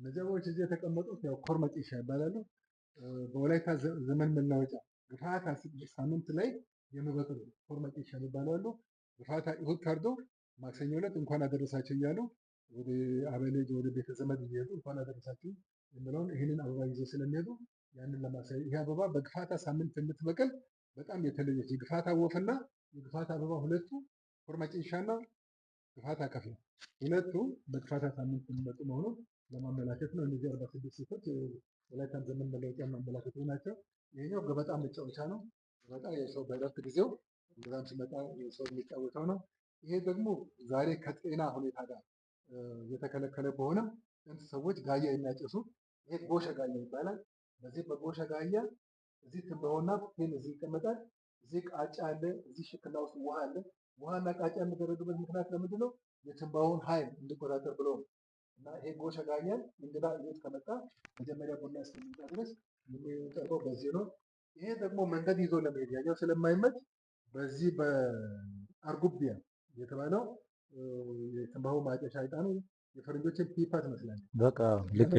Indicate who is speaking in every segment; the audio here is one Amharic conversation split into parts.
Speaker 1: እነዚህ አበቦች እዚህ የተቀመጡት ያው ኮርመጪሻ ይባላሉ። በወላይታ ዘመን መለወጫ ግፋታ ሳምንት ላይ የሚበቅሉ ኮርመጪሻ ይባላሉ። ግፋታ እሁድ ታርዶ ማክሰኞ ዕለት እንኳን አደረሳቸው እያሉ ወደ አበልጅ ወደ ቤተዘመድ እየሄዱ እንኳን አደረሳችሁ የሚለውን ይህንን አበባ ይዘው ስለሚሄዱ ያንን ለማሳየት ይህ አበባ በግፋታ ሳምንት የምትበቅል በጣም የተለየች የግፋታ ወፍና የግፋታ አበባ ሁለቱ ኮርመጪሻና ግፋታ ከፍላ ሁለቱ በግፋታ ሳምንት የሚመጡ መሆኑን ለማመላከት ነው። እነዚህ 46 ሴቶች ወላይታን ዘመን መለወጫ ማመላከቱ ናቸው። ይሄኛው ገበጣ መጫወቻ ነው። ገበጣ የሰው በእረፍት ጊዜው እንግዳም ሲመጣ ሰው የሚጫወተው ነው። ይሄ ደግሞ ዛሬ ከጤና ሁኔታ ጋር የተከለከለ በሆነም ጥንት ሰዎች ጋያ የሚያጨሱ ይሄ ጎሸ ጋያ ይባላል። በዚህ በጎሸ ጋያ እዚህ ትንበሆና ፔን እዚህ ይቀመጣል። እዚህ ቃጫ አለ። እዚህ ሽክላ ውስጥ ውሃ አለ። ውሃና ቃጫ የሚደረግበት ምክንያት ለምንድን ነው? የትንባሆን ኃይል እንዲቆጣጠር ብሎ ነው። እና ይሄ ጎሸ ጋያን እንግዳ እቤት ከመጣ መጀመሪያ ቡና እስከሚመጣ ድረስ የሚጠርበው በዚህ ነው። ይሄ ደግሞ መንገድ ይዞ ለመሄድ ያኛው ስለማይመች በዚህ በአርጉቢያ የተባለው የትንባሆ ማጨሻ ዕጣኑ የፈረንጆችን ፒፓ ትመስላለች።
Speaker 2: በቃ ልክ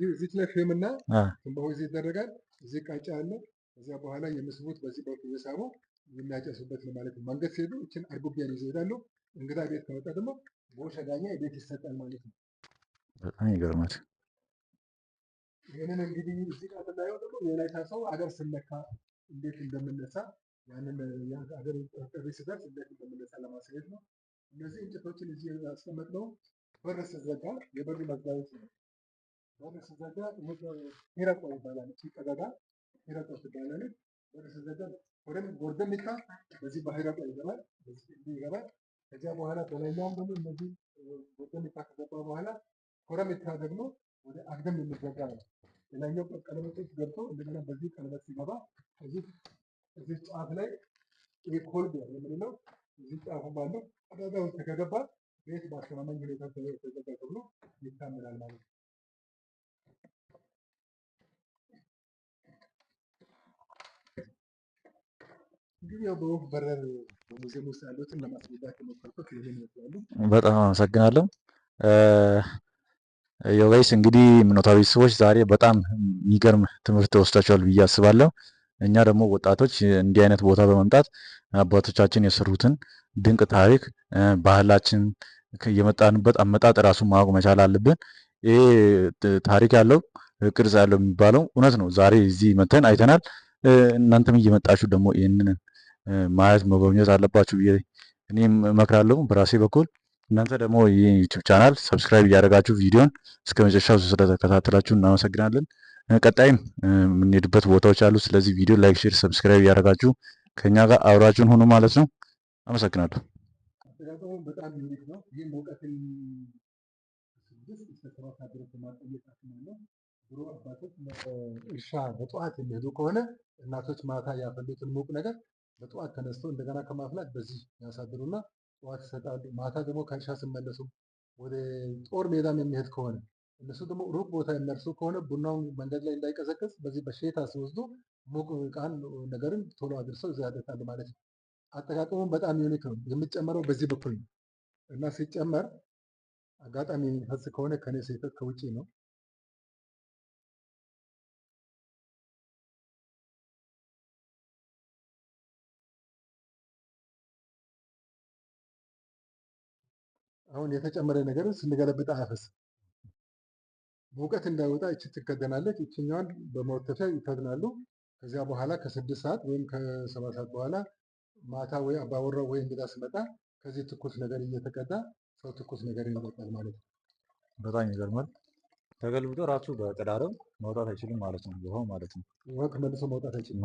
Speaker 1: እዚህ ላይ ፌምና ትንባሆ እዚህ ይደረጋል። እዚህ ቃጫ አለ። ከዚያ በኋላ የሚስቡት በዚህ በኩል እየሳቡ የሚያጨሱበት ነው ማለት ነው። መንገድ ሲሄዱ እችን አርጉቢያን ይዘው ይሄዳሉ። እንግዳ ቤት ከመጣ ደግሞ ጎሸ ጋያ ቤት ይሰጣል ማለት ነው።
Speaker 2: በጣም ይገርማል።
Speaker 1: ይህንን እንግዲህ እዚህ ጋር ስናየው ደግሞ የወላይታ ሰው አገር ስነካ እንዴት እንደምነሳ ያንን አገር ጥሪ ሲደርስ እንዴት እንደምነሳ ለማሳየት ነው። እነዚህ እንጨቶችን እዚህ ያስቀመጥነው በር ስዘጋ የበር መዝጋዮች ነው። በር ስዘጋ ሂረቆ ይባላል። ቀዳዳ ሂረቆ ትባላለች። በር ስዘጋ ጎርደሚታ በዚህ በሂረቆ ይገባል። በዚህ ይገባል። ከዚያ በኋላ በላይኛውም ደግሞ እነዚህ ጎርደሚታ ከገባ በኋላ ኮረሚታ ደግሞ ወደ አግድም የሚዘጋ ነው። ሌላኛው ቀለበቶች ገብቶ እንደገና በዚህ ቀለበት ሲገባ እዚህ ጫፍ ላይ ኮልድ የምንለው እዚህ ጫፉ ባለው ቀዳዳ ውስጥ ከገባ ቤት በአስተማማኝ ሁኔታ ተዘጋ ተብሎ ይታመናል ማለት ነው። እንግዲህ ያው በወፍ በረር በሙዚየም ውስጥ ያሉትን ለማስረዳት የሞከርኩት ይህንን ይመስላሉ።
Speaker 2: በጣም አመሰግናለሁ። የወይስ እንግዲህ ምኖታዊ ሰዎች ዛሬ በጣም የሚገርም ትምህርት ወስዳችኋል ብዬ አስባለሁ። እኛ ደግሞ ወጣቶች እንዲህ አይነት ቦታ በመምጣት አባቶቻችን የሰሩትን ድንቅ ታሪክ ባህላችን የመጣንበት አመጣጥ ራሱ ማወቅ መቻል አለብን። ይሄ ታሪክ ያለው ቅርጽ ያለው የሚባለው እውነት ነው። ዛሬ እዚህ መተን አይተናል። እናንተም እየመጣችሁ ደግሞ ይህንን ማየት መጎብኘት አለባችሁ ብዬ እኔም እመክራለሁ በራሴ በኩል። እናንተ ደግሞ ይህ ዩቲዩብ ቻናል ሰብስክራይብ እያደረጋችሁ ቪዲዮን እስከ መጨረሻው ስለተከታተላችሁ እናመሰግናለን። ቀጣይም የምንሄድበት ቦታዎች አሉ። ስለዚህ ቪዲዮ ላይክ፣ ሼር፣ ሰብስክራይብ እያደረጋችሁ ከኛ ጋር አብራችሁን ሆኑ ማለት ነው። አመሰግናለሁ።
Speaker 1: በጣም ዩኒክ ነው። ይህ ሙቀትን 6 እስከ 7 ድረስ ማቆየት ነው። ድሮ አባቶች እርሻ በጠዋት የሚሄዱ ከሆነ እናቶች ማታ ያፈሉትን ሙቅ ነገር በጠዋት ተነስቶ እንደገና ከማፍላት በዚህ ያሳድሩና ጠዋት ይሰጣሉ። ማታ ደግሞ ከእርሻ ሲመለሱ ወደ ጦር ሜዳም የሚሄድ ከሆነ እነሱ ደግሞ ሩቅ ቦታ የሚያርሱ ከሆነ ቡናውን መንገድ ላይ እንዳይቀዘቅዝ በዚህ በሼታ ሲወስዱ ሙቅ ቃን ነገርን ቶሎ አድርሰው እዚያ ያደርሳሉ ማለት ነው። አጠቃቀሙም በጣም ዩኒክ ነው። የሚጨመረው በዚህ በኩል ነው እና ሲጨመር አጋጣሚ የሚፈስ ከሆነ ከኔ ስህተት ከውጭ ነው። አሁን የተጨመረ ነገርን ስንገለብጥ አያፈስም። ሙቀት እንዳይወጣ እቺ ትከደናለች። እችኛዋን በመወተፊያ ይከድናሉ። ከዚያ በኋላ ከ6 ሰዓት ወይም ከ7 ሰዓት በኋላ ማታ ወይ አባወራው ወይ እንግዳ ሲመጣ ከዚህ ትኩስ ነገር እየተቀዳ ሰው ትኩስ ነገር ይጠጣል ማለት ነው።
Speaker 2: በጣም ይገርማል። ተገልብጦ ራሱ በቀዳዳው መውጣት አይችልም ማለት ነው። ይኸው ማለት ነው።
Speaker 1: ወቅ መልሶ መውጣት አይችልም።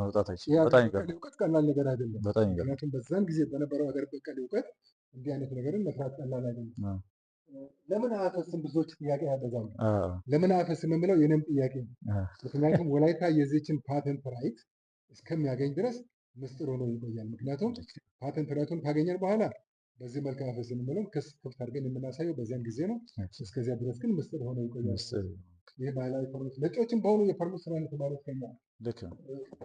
Speaker 2: በጣም ይገርማል።
Speaker 1: እውቀት ቀላል ነገር አይደለም።
Speaker 2: በጣም ይገርማል።
Speaker 1: ምክንያቱም በዛን ጊዜ በነበረው ሀገር በቀል እውቀት እንዲህ አይነት ነገርን መስራት ቀላል አይደለም። ለምን አያፈስም? ብዙዎች ጥያቄ ያደርጋሉ። ለምን አያፈስም የሚለው የኔም ጥያቄ ነው። ምክንያቱም ወላይታ የዚችን ፓተንት ራይት እስከሚያገኝ ድረስ ምስጢር ሆኖ ይቆያል። ምክንያቱም ፓተንት ራይቱን ካገኘን በኋላ በዚህ መልክ አያፈስም የሚለው ክስ ክፍት አድርገን የምናሳየው በዚያን ጊዜ ነው። እስከዚያ ድረስ ግን ምስጢር ሆኖ ይቆያል። ይህ ባህላዊ ፈርሙስ ነጮችም በሆኑ የፈርሙስ ስራ የተማሩት ከኛ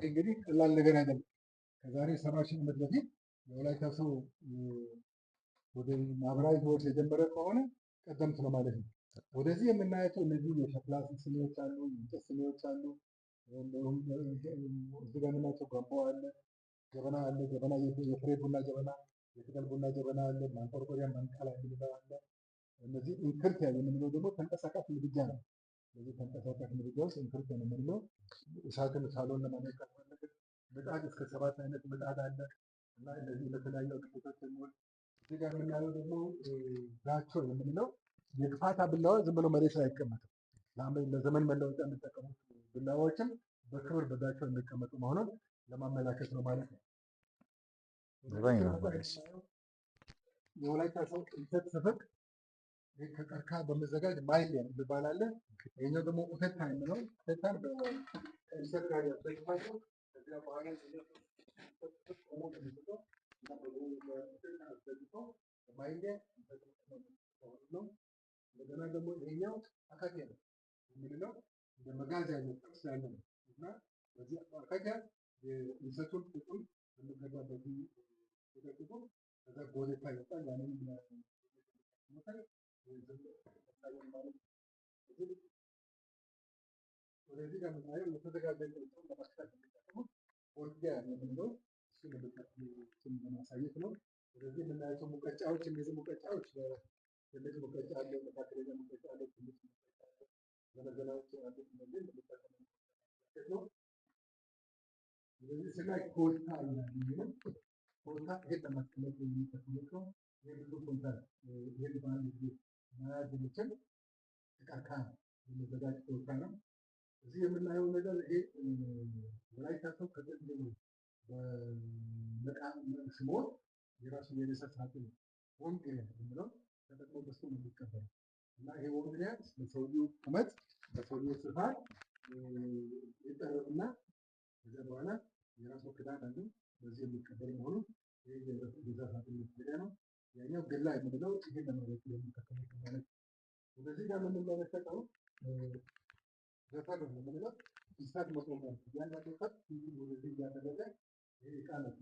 Speaker 1: እንግዲህ ቀላል ነገር አይደለም። ከዛሬ 70 ሺህ ዓመት በፊት የወላይታ ሰው ወደ ማህበራዊ ህይወት የጀመረ ከሆነ ቀደምት ነው ማለት ነው። ወደዚህ የምናያቸው እነዚህ የሸክላ ስኒዎች አሉ፣ የእንጨት ስኒዎች አሉ። እንዲሁም እዚህ ጋር የምናያቸው ገንቦ አለ፣ ጀበና አለ። ጀበና የፍሬ ቡና ጀበና፣ የቅጠል ቡና ጀበና አለ፣ ማንቆርቆሪያ መንቀላ የሚባል አለ። እነዚህ እንክርት የምንለው ደግሞ ተንቀሳቃሽ ምድጃ ነው። እነዚህ ተንቀሳቃሽ ምድጃ ውስጥ እንክርት ነው የምንለው። እሳትን ሳሎን ለማድረግ ከፈለግን ምጣድ እስከ 7 አይነት ምጣድ አለ እና እነዚህ ለተለያዩ አገልግሎቶች የሚውል። እዚህ ጋር የምናየው ደግሞ ጋቾ የምንለው የግፋታ ቢላዋ ዝም ብሎ መሬት ላይ አይቀመጥም። ለዘመን መለወጫ የሚጠቀሙት ቢላዋዎችም በክብር በጋቸው የሚቀመጡ መሆኑን ለማመላከት ነው ማለት ነው። የወላይታ ሰው እንሰት ስፍቅ ከቀርከሃ በመዘጋጅ ማይሌ የሚባል አለ። ይህኛው ደግሞ ኡተታ የምለው ኡተታን በእንሰት ጋር ያስደግፋቸው ከዚያ በኋላ ማይሌ ነው። እንደገና ደግሞ ይሄኛው አካቴ ነው የምንለው እንደ መጋዝ አይነት ጥርስ ያለ ነው እና በዚህ አካቴ የእንሰቱን ጥቅም የሚገባበት ተጠቅቆ ከዛ ጎዴታ ይወጣል። ያንን ወደዚህ ጋር የምናየው የተዘጋጀ ለማስታት የሚጠቀሙት ቦርጊያ የምንለው እሱን ለማሳየት ነው። ወደዚህ የምናያቸው ሙቀጫዎች፣ እነዚህ ሙቀጫዎች ትልቅ ሙቀጫ አለ፣ መካከለኛ ሙቀጫ አለ፣ ትንሽ ሙቀጫ አለ። ዘመናዎች ያሉት እነዚህ ለምሳሌ ነው። ስለዚህ ስናይ ኮልታ ይላል። ኮልታ ይሄ ለማስቀመጥ የሚጠቀሙት ነው። ይሄ ብዙ ኮልታ ይሄ ባንድ ጊዜ መያዝ የሚችል ከቀርከሃ የሚዘጋጅ ኮልታ ነው። እዚህ የምናየው ነገር ይሄ ወላይታ ሰው ከጥንት ጀምሮ በመቃ ስሞት የራሱ የቤተሰብ ሳጥን ወንጌ የምንለው ተጠቅሞ በሱ ነው የሚቀበለው እና ይሄ ወንጌል በሰውየው ቁመት በሰውየው ስፋት ይጠረብና ከዚያ በኋላ የራሱ ክዳን አለ። በዚህ የሚቀበል መሆኑ ይሄ የቤተሰብ ሳጥን መጠቀሚያ ነው። ያኛው ገላ የምንለው ይሄ ለማለት የሚጠቀሙት ማለት ነው። ወደዚህ ጋር የምንመለከተው ዘፈን ነው የምንለው እንስሳት መቆሚያ እያንዳንዱ ከብት ፊቱን ወደዚህ እያደረገ ይሄ ዕቃ ነው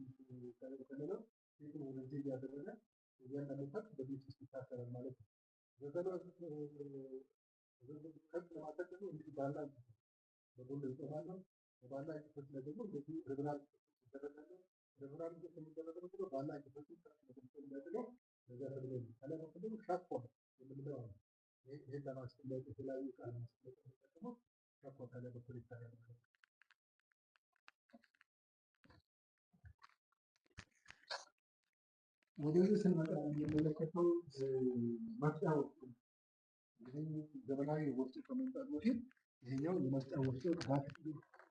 Speaker 1: ከሌለው ፊቱን ወደዚህ እያደረገ እያንዳንዱ ከብት በቤት ውስጥ ይታሰራል ማለት ነው። ከብት ለማጠቅ ደግሞ እንግዲህ ባላ በጎን ይቆማል። በባላ ክፍት ላይ ደግሞ እንደዚህ ርብራብ ይደረጋል። ርብራብ የሚደረገው ደግሞ ባላ ክፍት የሚያደርገው ለዛ ተብሎ ከላይ በኩል ደግሞ ሻኮ የምንለው ነው። ይሄን ለማስቀመጥ የተለያዩ ዕቃ ለማስቀመጥ የሚጠቀመው ሻኮ ከላይ በኩል ይታያል ማለት ነው። ወደዚህ ስንመጣ የምንመለከተው መፍጫዎች እንግዲህ ዘመናዊ ወፍጮ ከመምጣቱ በፊት ይሄኛው የመፍጫ ወፍጮ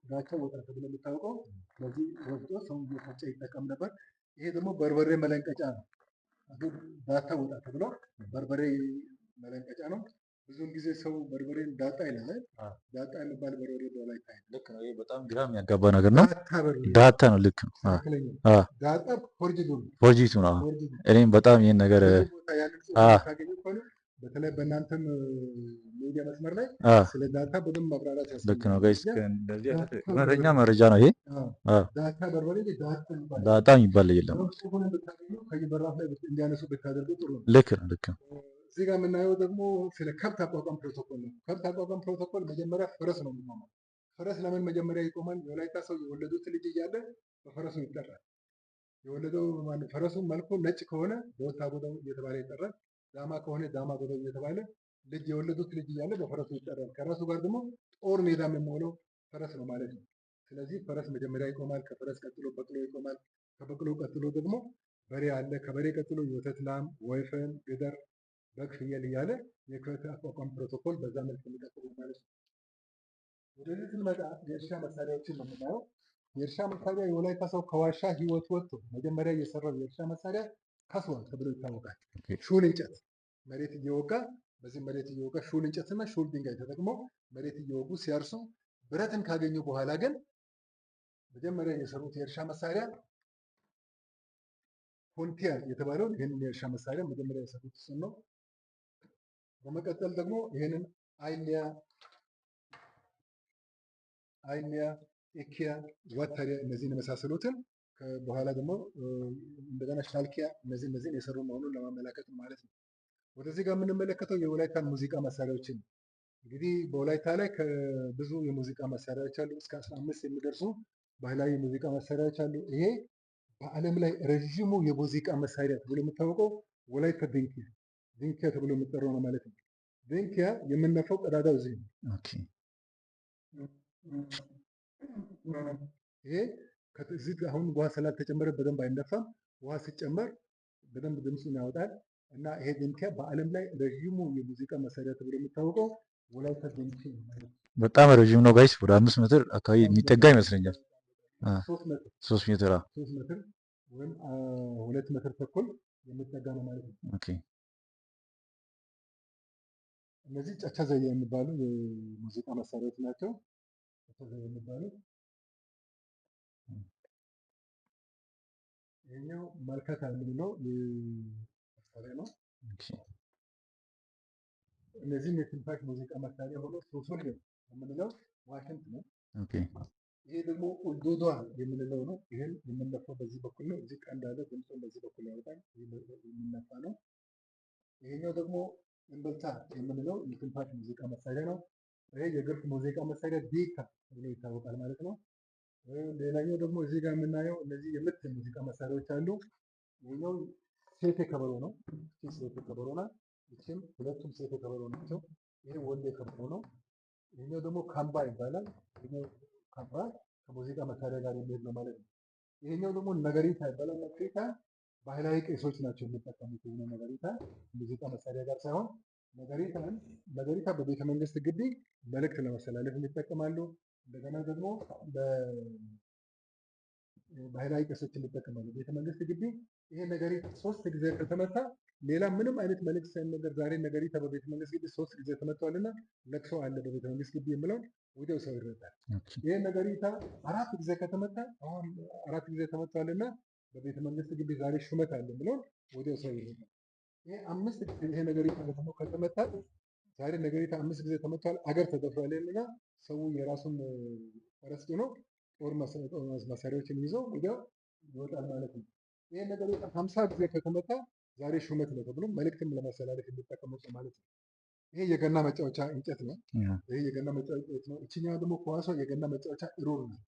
Speaker 1: ጋቻ ወጣ ተብሎ የሚታወቀው በዚህ ወፍጮ ሰው እየፈጨ ይጠቀም ነበር። ይሄ ደግሞ በርበሬ መለንቀጫ ነው። ዳታ ወጣ ተብሎ በርበሬ መለንቀጫ ነው። ብዙውን ጊዜ ሰው በርበሬን ዳጣ ይላል። ዳጣ የሚባል በርበሬ በወላይታ
Speaker 2: ልክ ነው። ይሄ በጣም ግራ የሚያጋባ ነገር ነው። ዳታ ነው። ልክ ነው።
Speaker 1: ዳጣ
Speaker 2: ፎርጂቱ ነው። እኔም በጣም ይሄን ነገር
Speaker 1: በተለይ በእናንተም ሚዲያ መስመር ላይ ስለ ዳታ በደንብ ማብራራት ያስፈልጋል።
Speaker 2: ልክ ነው ጋይስ፣ እንደዚህ አይነት እውነተኛ መረጃ ነው ይሄ።
Speaker 1: ዳታ በርበሬ
Speaker 2: ዳጣ የሚባል የለም።
Speaker 1: ከየበራፍ ላይ እንዲያነሱ ብታደርጉ ጥሩ ነው።
Speaker 2: ልክ ነው። ልክ ነው።
Speaker 1: እዚህ ጋር የምናየው ደግሞ ስለ ከብት አቋቋም ፕሮቶኮል ነው። ከብት አቋቋም ፕሮቶኮል መጀመሪያ ፈረስ ነው የሚቆመው። ፈረስ ለምን መጀመሪያ ይቆማል? የወላይታ ሰው የወለዱት ልጅ እያለ በፈረሱ ይጠራል። የወለደው ፈረሱ መልኩ ነጭ ከሆነ በወታ ጎዳው እየተባለ ይጠራል። ዳማ ከሆነ ዳማ ጎዳው እየተባለ ልጅ የወለዱት ልጅ እያለ በፈረሱ ይጠራል። ከራሱ ጋር ደግሞ ጦር ሜዳ የሚሆነው ፈረስ ነው ማለት ነው። ስለዚህ ፈረስ መጀመሪያ ይቆማል። ከፈረስ ቀጥሎ በቅሎ ይቆማል። ከበቅሎ ቀጥሎ ደግሞ በሬ አለ። ከበሬ ቀጥሎ የወተት ላም፣ ወይፈን፣ ግደር፣ በግ፣ ፍየል እያለ የከብት አቋቋም ፕሮቶኮል በዛ መልክ የሚቀጥሉ ማለት ነው። ወደዚህ ስንመጣ የእርሻ መሳሪያዎችን ነው የምናየው። የእርሻ መሳሪያ የወላይታ ሰው ከዋሻ ህይወት ወጥቶ መጀመሪያ የሰራው የእርሻ መሳሪያ ከስዋል ተብሎ ይታወቃል። ሹል እንጨት መሬት እየወጋ በዚህ መሬት እየወጋ ሹል እንጨትና ሹል ድንጋይ ተጠቅሞ መሬት እየወጉ ሲያርሱ ብረትን ካገኙ በኋላ ግን መጀመሪያ የሰሩት የእርሻ መሳሪያ ፎንቲያ የተባለውን ይህንን የእርሻ መሳሪያ መጀመሪያ የሰሩት እሱን ነው። በመቀጠል ደግሞ ይህንን አይኒያ፣ ኤኪያ፣ ወተሪያ እነዚህን የመሳሰሉትን በኋላ ደግሞ እንደገና ሻልኪያ እነዚህን የሰሩ መሆኑን ለማመላከት ማለት ነው። ወደዚህ ጋር የምንመለከተው የወላይታን ሙዚቃ መሳሪያዎችን ነው። እንግዲህ በወላይታ ላይ ከብዙ የሙዚቃ መሳሪያዎች አሉ። እስከ 15 የሚደርሱ ባህላዊ የሙዚቃ መሳሪያዎች አሉ። ይሄ በዓለም ላይ ረዥሙ የሙዚቃ መሳሪያ ተብሎ የሚታወቀው ወላይታ ድንኪያ ተብሎ የሚጠራው ነው ማለት ነው። ድንኪያ የምነፋው ቀዳዳው እዚህ ነው። ይሄ ከዚህ አሁን ውሃ ስላልተጨመረ በደንብ አይነፋም። ውሃ ሲጨመር በደንብ ድምፁን ያወጣል እና ይሄ ድንኪያ በዓለም ላይ ረዥሙ የሙዚቃ መሳሪያ ተብሎ የሚታወቀው ወላይታ ድንኪያ ነው።
Speaker 2: በጣም ረዥም ነው ጋይስ። ወደ 5 ሜትር አካባቢ የሚጠጋ ይመስለኛል። 3 ሜትር
Speaker 1: ወይም 2 ሜትር ተኩል የሚጠጋ ነው ማለት ነው። እነዚህ ጨቻ ዘያ የሚባሉ የሙዚቃ መሳሪያዎች ናቸው። ጨቻ ዘያ የሚባሉ ይሄኛው መልከታ የምንለው መሳሪያ ነው። እነዚህም የትንፋሽ ሙዚቃ መሳሪያ ሆኖ ሶሶል የምንለው ዋሽንት ነው። ይሄ ደግሞ ኡልዶዷ የምንለው ነው። ይህን የምንነፋው በዚህ በኩል ነው። እዚህ ቀንድ አለ፣ ድምፁን በዚህ በኩል ያወጣል። የሚነፋ ነው። ይሄኛው ደግሞ እምብልታ የምንለው የትንፋሽ ሙዚቃ መሳሪያ ነው። ይሄ የግርፍ ሙዚቃ መሳሪያ ዲካ ብሎ ይታወቃል ማለት ነው። ሌላኛው ደግሞ እዚህ ጋር የምናየው እነዚህ የምት ሙዚቃ መሳሪያዎች አሉ። ይሄኛው ሴቴ ከበሮ ነው። ሴቴ ከበሮ ናት። ይህም ሁለቱም ሴቴ ከበሮ ናቸው። ይሄ ወንዴ ከበሮ ነው። ይሄኛው ደግሞ ካምባ ይባላል። ካምባ ከሙዚቃ መሳሪያ ጋር የሚሄድ ነው ማለት ነው። ይሄኛው ደግሞ ነገሪታ ይባላል። ነገሪታ ባህላዊ ቄሶች ናቸው የሚጠቀሙት። የሆነ ነገሪታ ሙዚቃ መሳሪያ ጋር ሳይሆን ነገሪታ በቤተ መንግስት ግቢ መልእክት ለማስተላለፍ የሚጠቀማሉ። እንደገና ደግሞ ባህላዊ ቄሶች የሚጠቀማሉ። ቤተ መንግስት ግቢ ይሄ ነገሪታ 3 ጊዜ ከተመታ ሌላ ምንም አይነት መልእክት ሳይነገር ዛሬ ነገሪታ በቤተ መንግስት ግቢ 3 ጊዜ ተመቷልና ለቅሶ አለ በቤተ መንግስት ግቢ የምለውን ወዲያው ሰው ይረዳል። ይሄ ነገሪታ 4 ጊዜ ከተመታ አሁን 4 ጊዜ ተመቷልና በቤተ መንግስት ግቢ ዛሬ ሹመት አለ ብለው ወዲያው ሰው ይሄዳል። ይሄ 5 ጊዜ ይሄ ነገሪታ ደግሞ ከተመታ ዛሬ ነገሪታ 5 ጊዜ ተመቷል፣ አገር ተደፍሯል እና ሰው የራሱን ፈረስ ጭኖ ጦር መሳሪያዎችን ይዞ ወዲያው ይወጣል ማለት ነው። ይሄ ነገሪታ 50 ጊዜ ከተመታ ዛሬ ሹመት ነው ተብሎ መልእክትም ለማስተላለፍ የሚጠቀሙት ማለት ነው። ይሄ የገና መጫወቻ እንጨት ነው። ይሄ የገና መጫወቻ እንጨት ነው። እቺኛዋ ደግሞ ከዋሷ የገና መጫወቻ ሩር ነው።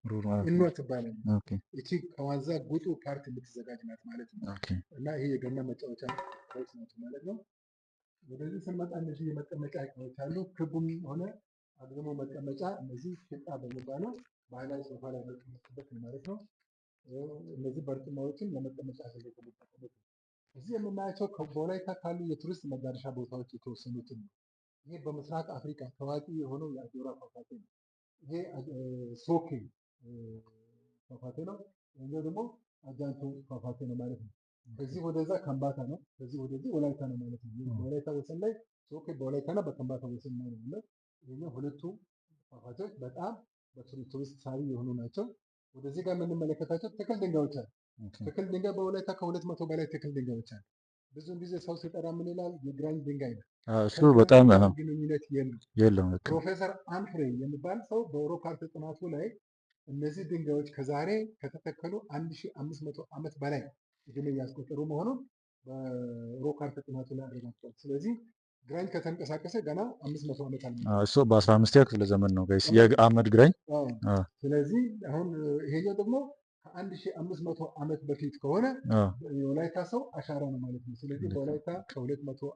Speaker 1: እኗ ትባላለች። እቺ ከዋዛ ጉጡ ፓርት የምትዘጋጅ ናት ማለት ነው። እና ይሄ የገና መጫወቻ እቃዎች ናቸው ማለት ነው። ወደዚህ ስንመጣ እነዚህ የመቀመጫ እቃዎች አሉ። ክቡም ሆነ አግድሞ መቀመጫ እነዚህ ሽጣ በሚባለው ባህላዊ ሶፋ ላይ መቀመጥበት ማለት ነው። እነዚህ በርጩማዎችን ለመቀመጫ አገልግሎት የሚጠቀሙት ነው። እዚህ የምናያቸው በወላይታ ካሉ የቱሪስት መዳረሻ ቦታዎች የተወሰኑትን ነው። ይሄ በምስራቅ አፍሪካ ታዋቂ የሆነው የአጆራ ፏፏቴ ነው። ይሄ ሶኬ ፏፏቴ ነው። ይሄኛው ደግሞ አጃንቶ ፏፏቴ ነው ማለት ነው። ከዚህ ወደዛ ከምባታ ነው። ከዚህ ወደዚህ ወላይታ ነው ማለት ነው። በወላይታ ወሰን ላይ ሶኬ በወላይታና በከምባታ ወሰን ላይ ነው ያለው። ይሄኛው ሁለቱ ፏፏቴዎች በጣም በቱሪስት ሳቢ የሆኑ ናቸው። ወደዚህ ጋር የምንመለከታቸው ትክል ድንጋዮች አሉ። ትክል ድንጋይ በወላይታ ከ200 በላይ ትክል ድንጋዮች አሉ። ብዙውን ጊዜ ሰው ሲጠራ ምን ይላል? የግራኝ ድንጋይ ነው።
Speaker 2: እሱ በጣም
Speaker 1: ግንኙነት
Speaker 2: የለውም።
Speaker 1: ፕሮፌሰር አንፍሬ የሚባል ሰው በኦሮፓርት ጥናቱ ላይ እነዚህ ድንጋዮች ከዛሬ ከተተከሉ 1500 ዓመት በላይ እድሜ እያስቆጠሩ መሆኑን በኦሮፓርት ጥናቱ ላይ አረጋግጧል። ስለዚህ ግራኝ ከተንቀሳቀሰ ገና 500 ዓመት አለ።
Speaker 2: እሱ በ15ኛው ክፍለ ዘመን ነው ጋይስ የአህመድ ግራኝ።
Speaker 1: ስለዚህ አሁን ይሄኛው ደግሞ ከ1500 ዓመት በፊት ከሆነ የወላይታ ሰው አሻራ ነው ማለት ነው። ስለዚህ በወላይታ ከ200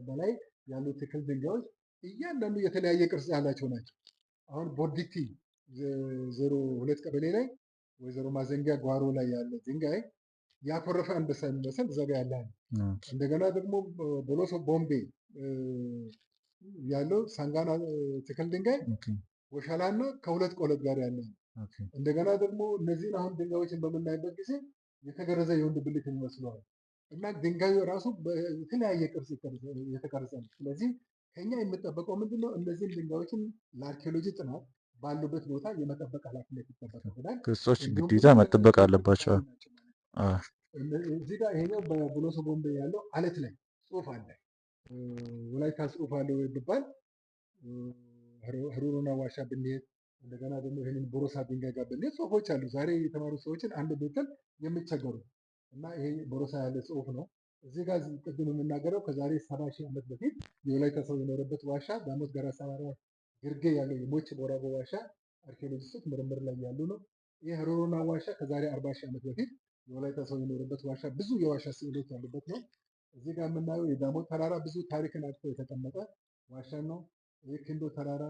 Speaker 1: በላይ ያሉ ትክል ድንጋዮች እያንዳንዱ የተለያየ ቅርጽ ያላቸው ናቸው። አሁን ቦዲቲ 02 ቀበሌ ላይ ወይዘሮ ማዘንጊያ ጓሮ ላይ ያለ ድንጋይ ያኮረፈ አንበሳ የሚመስል እዛ ጋ ያለ እንደገና ደግሞ ቦሎሶ ቦምቤ ያለው ሳንጋና ትክል ድንጋይ ወሻላና ከ2 ቆለት ጋር ያለ እንደገና ደግሞ እነዚህን አሁን ድንጋዮችን በምናይበት ጊዜ የተገረዘ የወንድ ብልት ይመስለዋል እና ድንጋዩ ራሱ በተለያየ ቅርጽ የተቀረጸ ነው። ስለዚህ ከኛ የሚጠበቀው ምንድነው? እነዚህን ድንጋዮችን ለአርኪኦሎጂ ጥናት ባሉበት ቦታ የመጠበቅ ኃላፊነት ይጠበቅብናል።
Speaker 2: ቅርጾች ግዴታ መጠበቅ አለባቸው።
Speaker 1: እዚህ ጋር ይሄኛው በቦሎሶ ቦምቤ ያለው አለት ላይ ጽሁፍ አለ። ወላይታ ጽሁፍ አለው ይባል ሀሩሩና ዋሻ ብንሄድ እንደገና ደግሞ ይህንን ቦሮሳ ድንጋይ ጋር ብንሄድ ጽሁፎች አሉ። ዛሬ የተማሩ ሰዎችን አንድ ብትል የሚቸገሩ እና ይሄ ቦሮሳ ያለ ጽሁፍ ነው። እዚህ ጋር ቅድም የምናገረው ከዛሬ 70,000 ዓመት በፊት የወላይታ ሰው የኖረበት ዋሻ ዳሞት ጋራ ሰባራ ግርጌ ያለው የሞች ቦራጎ ዋሻ አርኪኦሎጂስቶች ምርምር ላይ ያሉ ነው። ይህ ሮሮና ዋሻ ከዛሬ 40,000 ዓመት በፊት የወላይታ ሰው የኖረበት ዋሻ ብዙ የዋሻ ስዕሎች ያሉበት ነው። እዚህ ጋር የምናየው የዳሞት ተራራ ብዙ ታሪክን አቅፎ የተቀመጠ ዋሻ ነው። ይህ ክንዶ ተራራ፣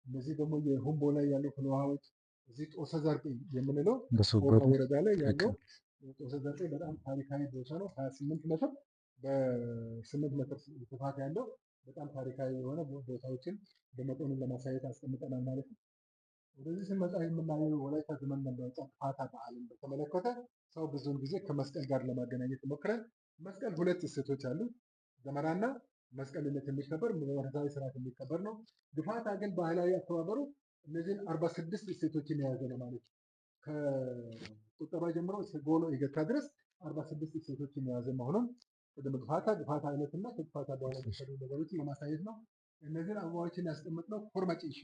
Speaker 1: እነዚህ ደግሞ የሁምቦ ላይ ያሉ ፍልውሃዎች፣ እዚህ ጦሰ ዘርጤ የምንለው ቦርማ ወረዳ ላይ ያለው ጦሰ ዘርጤ በጣም ታሪካዊ ቦታ ነው። 28 ሜትር በ8 ሜትር ስፋት ያለው በጣም ታሪካዊ የሆነ ቦታዎችን በመጠኑ ለማሳየት አስቀምጠናል ማለት ነው። ወደዚህ ስንመጣ የምናየው ወላይታ ዘመን መለወጫ ፋታ በዓልን በተመለከተ ሰው ብዙውን ጊዜ ከመስቀል ጋር ለማገናኘት ይሞክራል። መስቀል ሁለት እሴቶች አሉ። ደመራና መስቀልነት የሚከበር መንፈሳዊ ስርዓት የሚከበር ነው። ግፋታ ግን ባህላዊ አከባበሩ እነዚህን 46 እሴቶችን የያዘ ነው ማለት ነው። ከቁጠባ ጀምሮ ጎሎ የገታ ድረስ 46 እሴቶችን የያዘ መሆኑን ቅድም ግፋታ አይነትና ከግፋታ በኋላ የሚሰሩ ነገሮችን ለማሳየት ነው። እነዚህን አበባዎችን ያስቀመጥነው ኮርመ ጭሻ